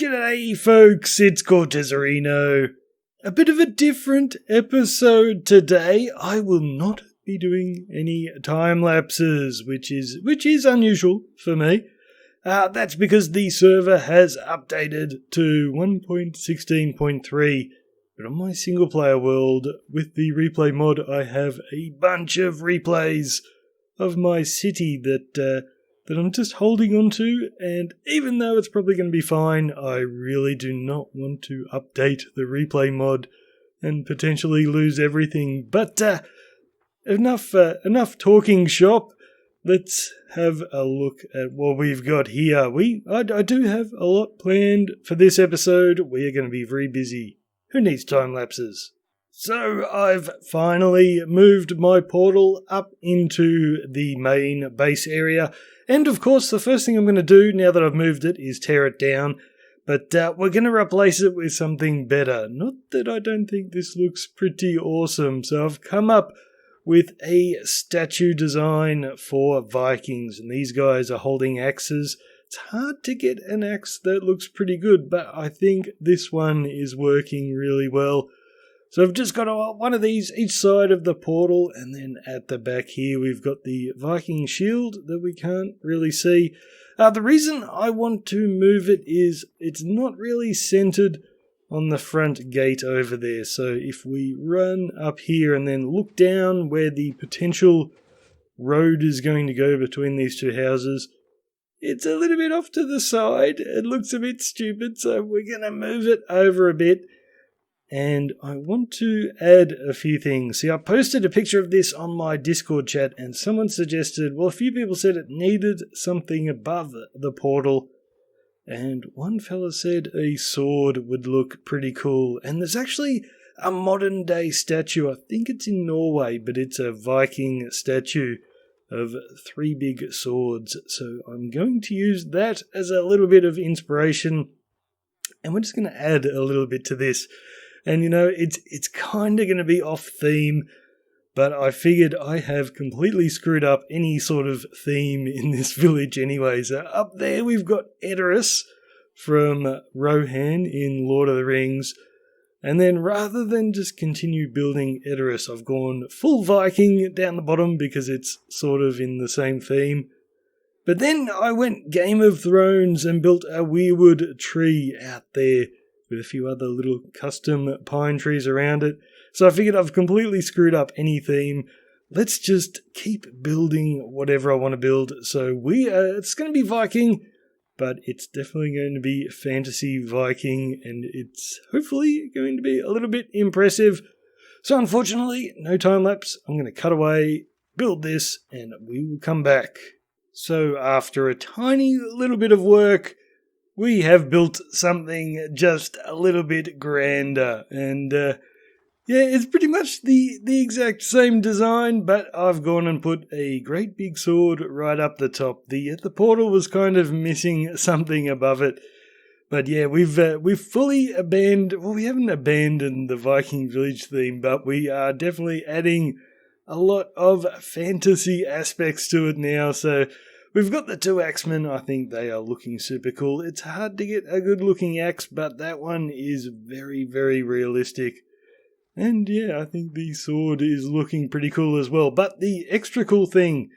G'day folks, it's Cortezerino. A bit of a different episode today. I will not be doing any time lapses, which is unusual for me. That's because the server has updated to 1.16.3. But on my single player world, with the replay mod, I have a bunch of replays of my city that I'm just holding on to, and even though it's probably going to be fine, I really do not want to update the replay mod and potentially lose everything. But enough talking shop. Let's have a look at what we've got here. I do have a lot planned for this episode. We are going to be very busy. Who needs time lapses? So I've finally moved my portal up into the main base area. And of course, the first thing I'm going to do now that I've moved it is tear it down. But we're going to replace it with something better. Not that I don't think this looks pretty awesome. So I've come up with a statue design for Vikings. And these guys are holding axes. It's hard to get an axe that looks pretty good, but I think this one is working really well. So I've just got one of these each side of the portal, and then at the back here we've got the Viking shield that we can't really see. The reason I want to move it is it's not really centered on the front gate over there. So if we run up here and then look down where the potential road is going to go between these two houses, it's a little bit off to the side. It looks a bit stupid, so we're going to move it over a bit. And I want to add a few things. See, I posted a picture of this on my Discord chat, and someone suggested, well, a few people said it needed something above the portal. And one fella said a sword would look pretty cool. And there's actually a modern day statue. I think it's in Norway, but it's a Viking statue of 3 big swords. So I'm going to use that as a little bit of inspiration. And we're just going to add a little bit to this. And you know, it's kind of going to be off theme, but I figured I have completely screwed up any sort of theme in this village anyway. So up there we've got Edoras from Rohan in Lord of the Rings. And then rather than just continue building Edoras, I've gone full Viking down the bottom because it's sort of in the same theme. But then I went Game of Thrones and built a weirwood tree out there with a few other little custom pine trees around it. So I figured I've completely screwed up any theme. Let's just keep building whatever I want to build. So it's going to be Viking, but it's definitely going to be fantasy Viking, and it's hopefully going to be a little bit impressive. So unfortunately, no time lapse. I'm going to cut away, build this, and we will come back. So after a tiny little bit of work, we have built something just a little bit grander, and it's pretty much the exact same design, but I've gone and put a great big sword right up the top. The portal was kind of missing something above it, but yeah, we've fully abandoned. Well, we haven't abandoned the Viking village theme, but we are definitely adding a lot of fantasy aspects to it now. So we've got the 2 axemen. I think they are looking super cool. It's hard to get a good looking axe, but that one is very, very realistic. And yeah, I think the sword is looking pretty cool as well. But the extra cool thing,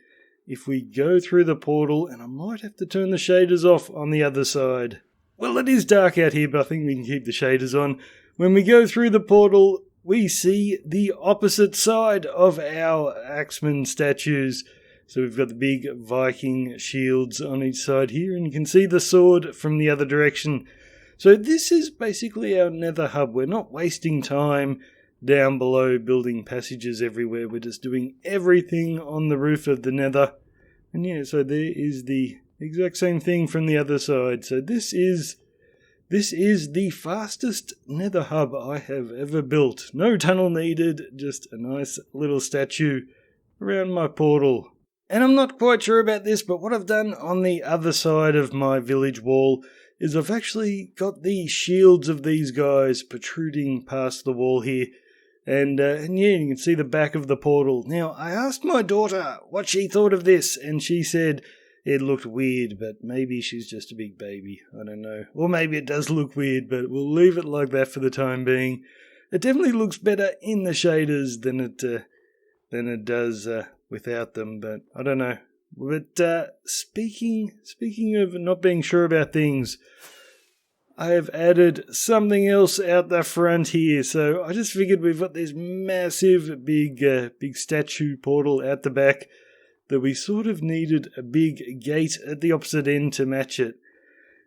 if we go through the portal, and I might have to turn the shaders off on the other side. Well, it is dark out here, but I think we can keep the shaders on. When we go through the portal, we see the opposite side of our axeman statues. So we've got the big Viking shields on each side here, and you can see the sword from the other direction. So this is basically our Nether hub. We're not wasting time down below building passages everywhere. We're just doing everything on the roof of the Nether. And yeah, so there is the exact same thing from the other side. So this is the fastest Nether hub I have ever built. No tunnel needed, just a nice little statue around my portal. And I'm not quite sure about this, but what I've done on the other side of my village wall is I've actually got the shields of these guys protruding past the wall here. And yeah, you can see the back of the portal. Now, I asked my daughter what she thought of this, and she said it looked weird, but maybe she's just a big baby. I don't know. Or maybe it does look weird, but we'll leave it like that for the time being. It definitely looks better in the shaders than it does without them, but I don't know. But speaking of not being sure about things, I have added something else out the front here. So I just figured we've got this massive big statue portal out the back that we sort of needed a big gate at the opposite end to match it.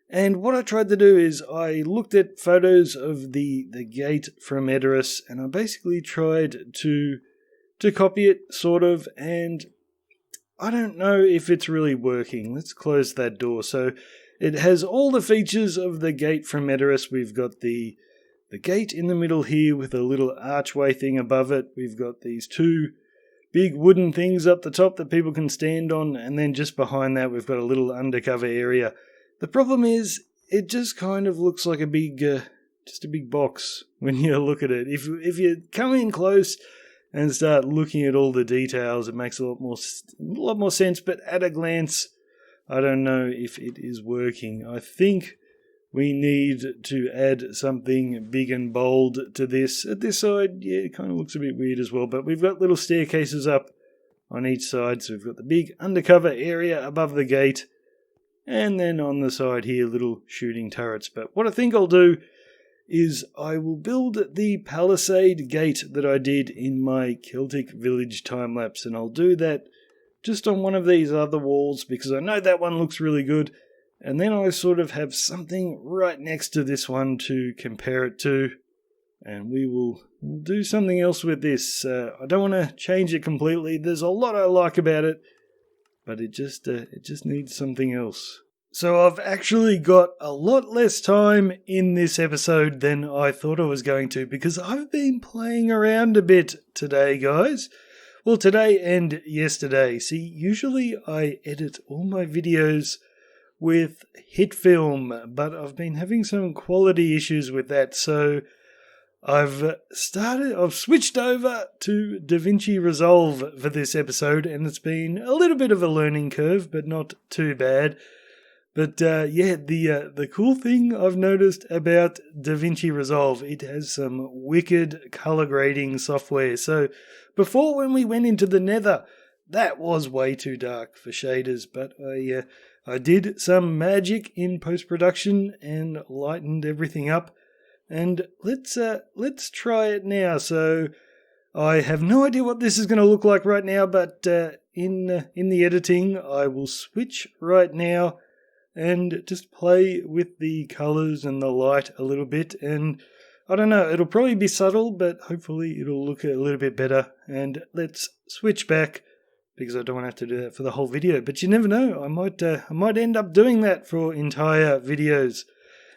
And what I tried to do is I looked at photos of the gate from Edoras, and I basically tried to copy it, sort of, and I don't know if it's really working. Let's close that door. So it has all the features of the gate from Edoras. We've got the gate in the middle here with a little archway thing above it. We've got these two big wooden things up the top that people can stand on, and then just behind that we've got a little undercover area. The problem is it just kind of looks like a big box when you look at it. If you come in close and start looking at all the details, it makes a lot more sense, but at a glance, I don't know if it is working. I think we need to add something big and bold to this. At this side, yeah, it kind of looks a bit weird as well, but we've got little staircases up on each side, so we've got the big undercover area above the gate, and then on the side here, little shooting turrets. But what I think I'll do is I will build the Palisade gate that I did in my Celtic village time-lapse, and I'll do that just on one of these other walls because I know that one looks really good, and then I sort of have something right next to this one to compare it to, and we'll do something else with this. I don't want to change it completely. There's a lot I like about it, but it just needs something else. So I've actually got a lot less time in this episode than I thought I was going to because I've been playing around a bit today, guys. Well, today and yesterday. See, usually I edit all my videos with HitFilm, but I've been having some quality issues with that, so I've switched over to DaVinci Resolve for this episode, and it's been a little bit of a learning curve, but not too bad. But the cool thing I've noticed about DaVinci Resolve, it has some wicked color grading software. So before, when we went into the Nether, that was way too dark for shaders, but I did some magic in post-production and lightened everything up. And let's try it now. So I have no idea what this is going to look like right now, but in the editing, I will switch right now and just play with the colors and the light a little bit. And I don't know, it'll probably be subtle, but hopefully it'll look a little bit better. And let's switch back because I don't want to have to do that for the whole video. But you never know, I might end up doing that for entire videos.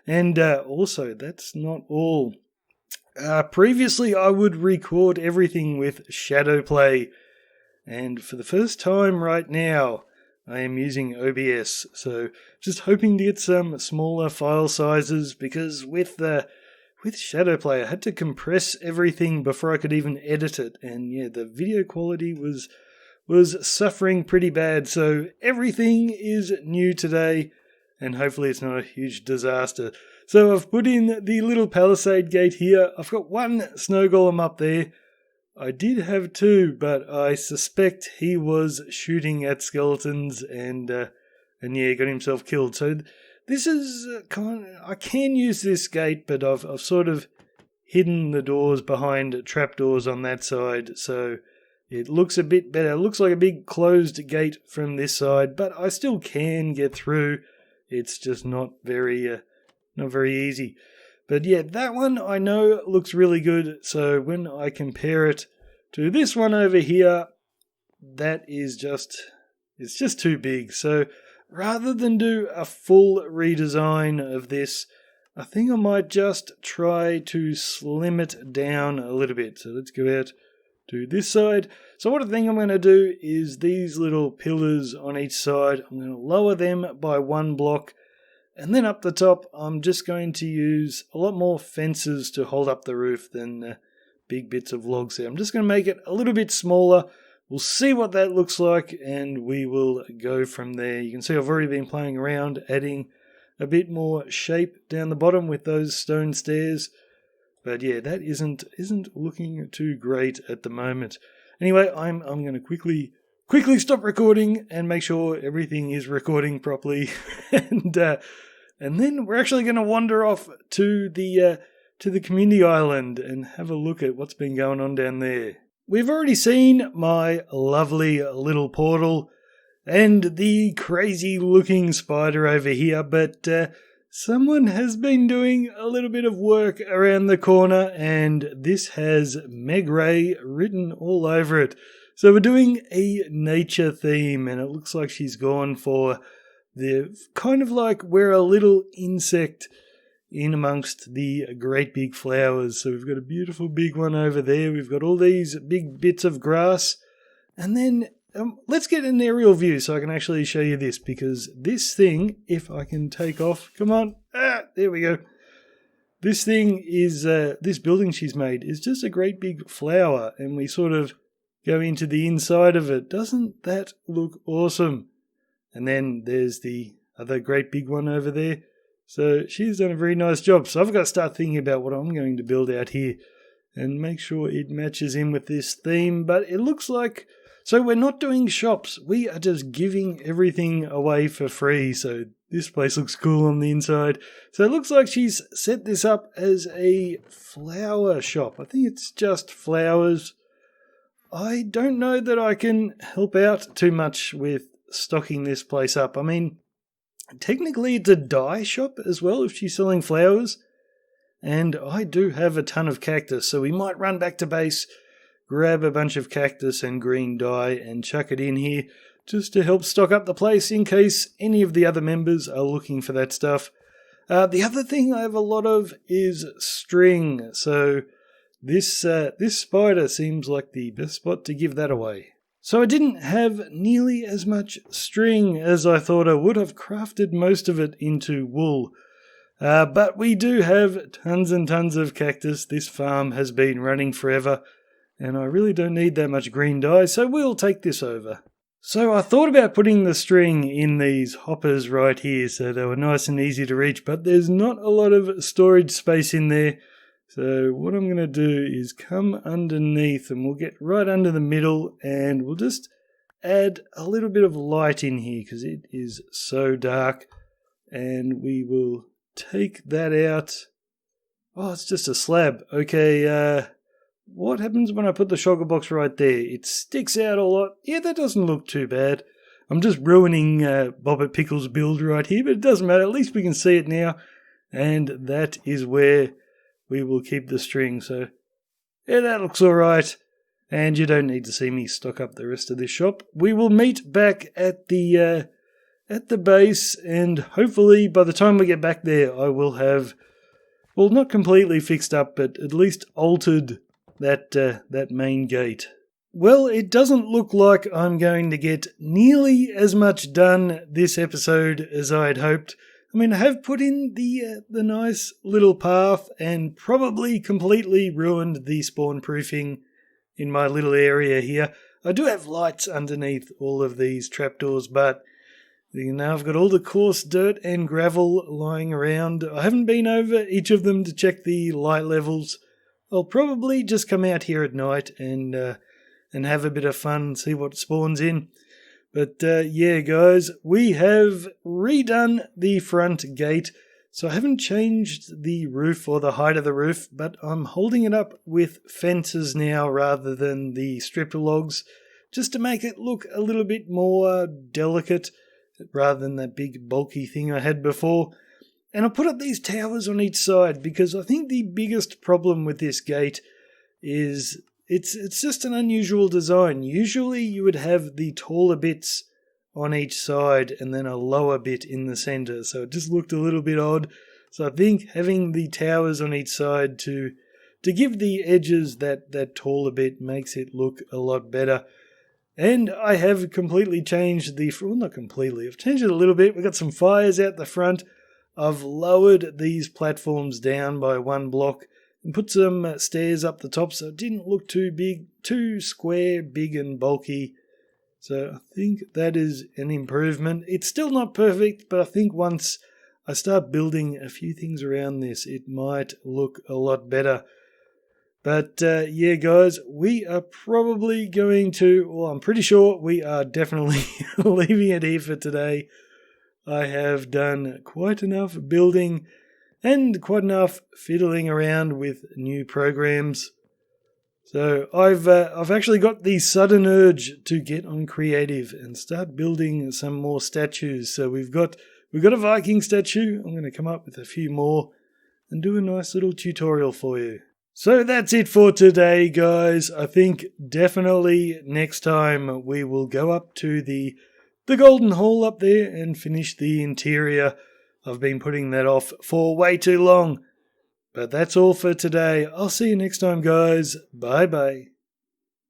And also, that's not all. Previously, I would record everything with shadow play, and for the first time right now, I am using OBS. So, just hoping to get some smaller file sizes because with shadow play, I had to compress everything before I could even edit it, and yeah, the video quality was suffering pretty bad. So everything is new today, and hopefully it's not a huge disaster. So I've put in the little Palisade gate here. I've got one snow golem up there. I did have two, but I suspect he was shooting at skeletons and got himself killed. So this is I can use this gate, but I've sort of hidden the doors behind trapdoors on that side, so it looks a bit better. It looks like a big closed gate from this side, but I still can get through. It's just not very easy. But yeah, that one I know looks really good. So when I compare it to this one over here, it's just too big. So rather than do a full redesign of this, I think I might just try to slim it down a little bit. So let's go out to this side. So what I think I'm going to do is these little pillars on each side, I'm going to lower them by one block. And then up the top, I'm just going to use a lot more fences to hold up the roof than big bits of logs there. I'm just going to make it a little bit smaller. we'll see what that looks like, and we will go from there. You can see I've already been playing around, adding a bit more shape down the bottom with those stone stairs. But yeah, that isn't looking too great at the moment. Anyway, I'm going to quickly stop recording and make sure everything is recording properly, and then we're actually going to wander off to the community island and have a look at what's been going on down there. We've already seen my lovely little portal and the crazy looking spider over here, but someone has been doing a little bit of work around the corner, and this has Meg Ray written all over it. So we're doing a nature theme, and it looks like she's gone for the kind of like we're a little insect in amongst the great big flowers. So we've got a beautiful big one over there. We've got all these big bits of grass. And then let's get an aerial view so I can actually show you this, because this thing, if I can take off, come on, there we go. This thing is, this building she's made is just a great big flower, and we sort of go into the inside of it. Doesn't that look awesome? And then there's the other great big one over there. So she's done a very nice job. So I've got to start thinking about what I'm going to build out here and make sure it matches in with this theme. But it looks like, so we're not doing shops. We are just giving everything away for free. So this place looks cool on the inside. So it looks like she's set this up as a flower shop. I think it's just flowers. I don't know that I can help out too much with stocking this place up. I mean, technically it's a dye shop as well if she's selling flowers, and I do have a ton of cactus, so we might run back to base, grab a bunch of cactus and green dye and chuck it in here just to help stock up the place in case any of the other members are looking for that stuff. The other thing I have a lot of is string, so this spider seems like the best spot to give that away. So I didn't have nearly as much string as I thought I would. I've crafted most of it into wool. But we do have tons and tons of cactus. This farm has been running forever, and I really don't need that much green dye, so we'll take this over. So I thought about putting the string in these hoppers right here so they were nice and easy to reach, but there's not a lot of storage space in there. So what I'm going to do is come underneath, and we'll get right under the middle, and we'll just add a little bit of light in here because it is so dark. And we will take that out. Oh, it's just a slab. Okay, what happens when I put the shulker box right there? It sticks out a lot. Yeah, that doesn't look too bad. I'm just ruining Bobbit Pickle's build right here, but it doesn't matter. At least we can see it now. And that is where we will keep the string. So yeah, that looks alright. And you don't need to see me stock up the rest of this shop. We will meet back at the base, and hopefully by the time we get back there I will have, well, not completely fixed up, but at least altered that main gate. Well, it doesn't look like I'm going to get nearly as much done this episode as I had hoped. I mean, I have put in the nice little path and probably completely ruined the spawn proofing in my little area here. I do have lights underneath all of these trapdoors, but now I've got all the coarse dirt and gravel lying around. I haven't been over each of them to check the light levels. I'll probably just come out here at night and have a bit of fun and see what spawns in. But yeah, guys, we have redone the front gate. So I haven't changed the roof or the height of the roof, but I'm holding it up with fences now rather than the stripped logs, just to make it look a little bit more delicate rather than that big bulky thing I had before. And I put up these towers on each side because I think the biggest problem with this gate is it's just an unusual design. Usually you would have the taller bits on each side and then a lower bit in the center, so it just looked a little bit odd. So I think having the towers on each side to give the edges that taller bit makes it look a lot better. And I have completely changed well, not completely, I've changed it a little bit. We've got some fires out the front. I've lowered these platforms down by one block, and put some stairs up the top so it didn't look too big, too square, big and bulky. So I think that is an improvement. It's still not perfect, but I think once I start building a few things around this, it might look a lot better. But yeah, guys, we are probably going to, well, I'm pretty sure we are definitely leaving it here for today. I have done quite enough building and quite enough fiddling around with new programs. So I've actually got the sudden urge to get on creative and start building some more statues. So we've got a Viking statue. I'm going to come up with a few more and do a nice little tutorial for you. So that's it for today, guys. I think definitely next time we will go up to the golden hall up there and finish the interior. I've been putting that off for way too long. But that's all for today. I'll see you next time, guys. Bye-bye.